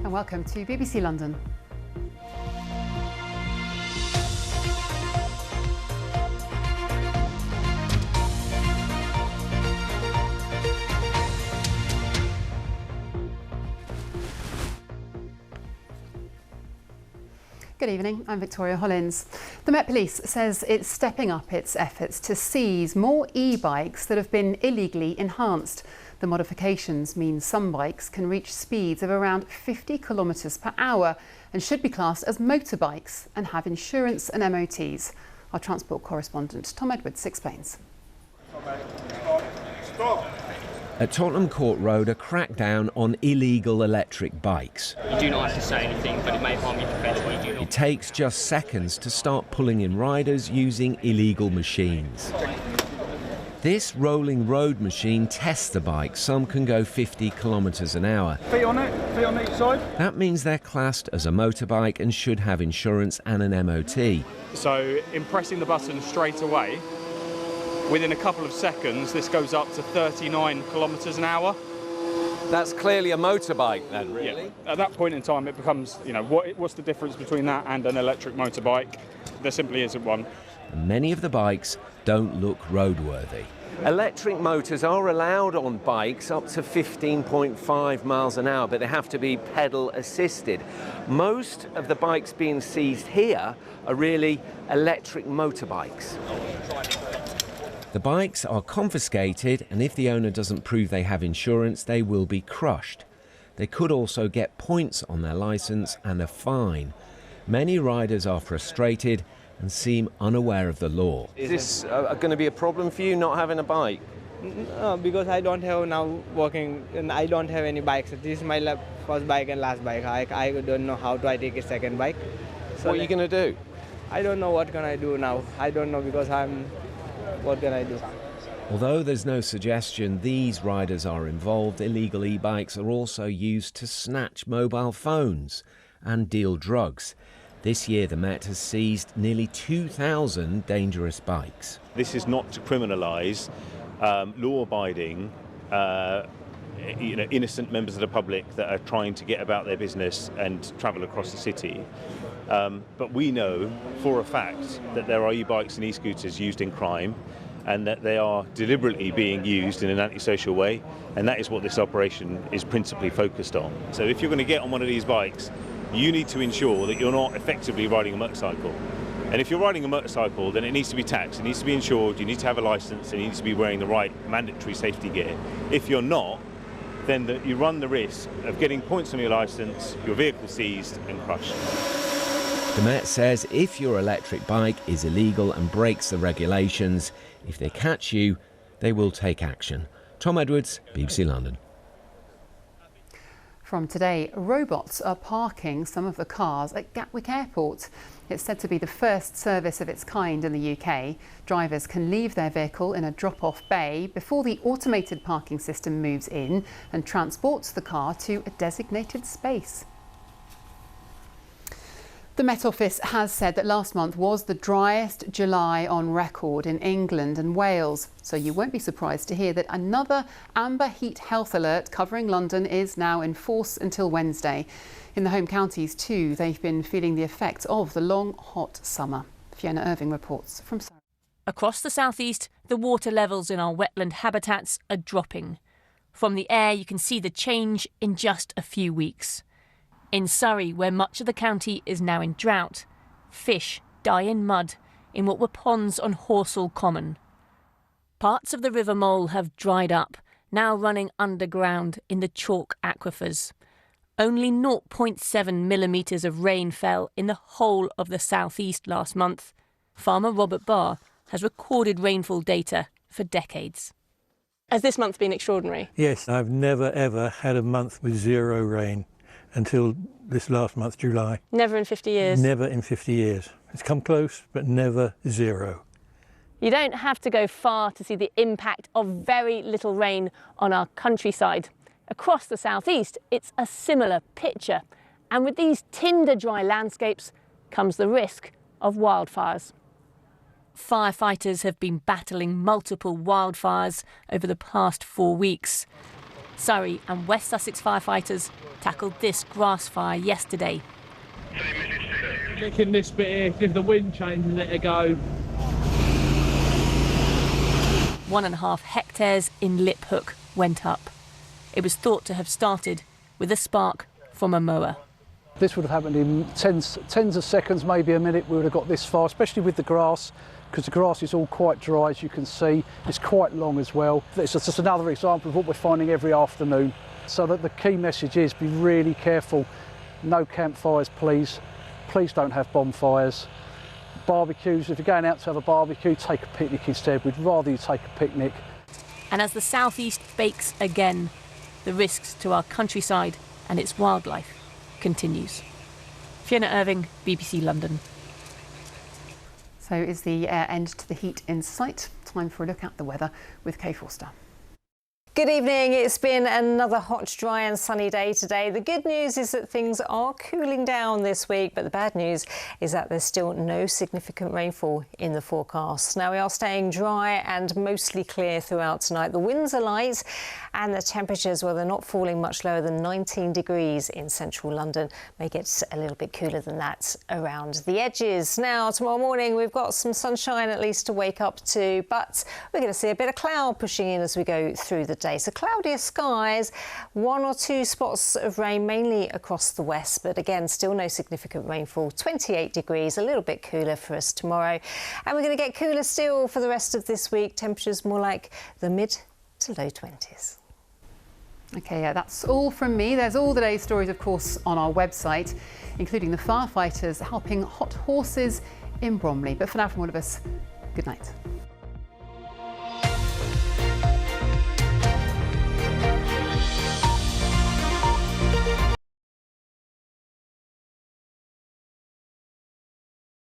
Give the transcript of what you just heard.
And welcome to BBC London. Good evening, I'm Victoria Hollins. The Met Police says it's stepping up its efforts to seize more e-bikes that have been illegally enhanced. The modifications mean some bikes can reach speeds of around 50 kilometres per hour and should be classed as motorbikes and have insurance and MOTs. Our transport correspondent Tom Edwards explains. Stop. At Tottenham Court Road, a crackdown on illegal electric bikes. You do not have to say anything, but it may harm you professionally. It takes just seconds to start pulling in riders using illegal machines. This rolling road machine tests the bike. Some can go 50 kilometres an hour. Feet on it, feet on each side. That means they're classed as a motorbike and should have insurance and an MOT. So, in pressing the button straight away, within a couple of seconds, this goes up to 39 kilometres an hour. That's clearly a motorbike then, really? Yeah. At that point in time, it becomes, what's the difference between that and an electric motorbike? There simply isn't one. And many of the bikes don't look roadworthy. Electric motors are allowed on bikes up to 15.5 miles an hour, but they have to be pedal assisted. Most of the bikes being seized here are really electric motorbikes. The bikes are confiscated, and if the owner doesn't prove they have insurance, they will be crushed. They could also get points on their licence and a fine. Many riders are frustrated and seem unaware of the law. Is this going to be a problem for you, not having a bike? No, because I don't have now working, and I don't have any bikes. This is my first bike and last bike. I don't know how I take a second bike. So what are you going to do? I don't know what can I do now. I don't know because what can I do? Although there's no suggestion these riders are involved, illegal e-bikes are also used to snatch mobile phones and deal drugs. This year the Met has seized nearly 2,000 dangerous bikes. This is not to criminalise law-abiding, innocent members of the public that are trying to get about their business and travel across the city. But we know for a fact that there are e-bikes and e-scooters used in crime, and that they are deliberately being used in an antisocial way, and that is what this operation is principally focused on. So if you're going to get on one of these bikes, you need to ensure that you're not effectively riding a motorcycle. And if you're riding a motorcycle, then it needs to be taxed, it needs to be insured, you need to have a licence, and you need to be wearing the right mandatory safety gear. If you're not, then you run the risk of getting points on your licence, your vehicle seized and crushed. The Met says if your electric bike is illegal and breaks the regulations, if they catch you, they will take action. Tom Edwards, BBC London. From today, robots are parking some of the cars at Gatwick Airport. It's said to be the first service of its kind in the UK. Drivers can leave their vehicle in a drop-off bay before the automated parking system moves in and transports the car to a designated space. The Met Office has said that last month was the driest July on record in England and Wales. So you won't be surprised to hear that another amber heat health alert covering London is now in force until Wednesday. In the home counties too, they've been feeling the effects of the long, hot summer. Fiona Irving reports from Surrey. Across the southeast, the water levels in our wetland habitats are dropping. From the air, you can see the change in just a few weeks. In Surrey, where much of the county is now in drought, fish die in mud in what were ponds on Horsell Common. Parts of the River Mole have dried up, now running underground in the chalk aquifers. Only 0.7 millimetres of rain fell in the whole of the southeast last month. Farmer Robert Barr has recorded rainfall data for decades. Has this month been extraordinary? Yes, I've never ever had a month with zero rain until this last month, July. Never in 50 years? Never in 50 years. It's come close, but never zero. You don't have to go far to see the impact of very little rain on our countryside. Across the southeast, it's a similar picture. And with these tinder-dry landscapes comes the risk of wildfires. Firefighters have been battling multiple wildfires over the past 4 weeks. Surrey and West Sussex firefighters tackled this grass fire yesterday. Checking this bit here, if the wind changes, let it go. 1.5 hectares in Liphook went up. It was thought to have started with a spark from a mower. This would have happened in tens of seconds, maybe a minute. We would have got this far, especially with the grass, because the grass is all quite dry, as you can see. It's quite long as well. It's just another example of what we're finding every afternoon. So that the key message is be really careful. No campfires, please. Please don't have bonfires. Barbecues, if you're going out to have a barbecue, take a picnic instead. We'd rather you take a picnic. And as the southeast bakes again, the risks to our countryside and its wildlife continues. Fiona Irving, BBC London. So is the end to the heat in sight? Time for a look at the weather with Kay Forster. Good evening. It's been another hot, dry and sunny day today. The good news is that things are cooling down this week, but the bad news is that there's still no significant rainfall in the forecast. Now, we are staying dry and mostly clear throughout tonight. The winds are light and the temperatures, well, they're not falling much lower than 19 degrees in central London. May get a little bit cooler than that around the edges. Now, tomorrow morning, we've got some sunshine at least to wake up to, but we're going to see a bit of cloud pushing in as we go through the day. So cloudier skies, 1 or 2 spots of rain, mainly across the west, but again, still no significant rainfall. 28 degrees, a little bit cooler for us tomorrow. And we're going to get cooler still for the rest of this week. Temperatures more like the mid to low 20s. OK, yeah, that's all from me. There's all the day's stories, of course, on our website, including the firefighters helping hot horses in Bromley. But for now, from all of us, good night.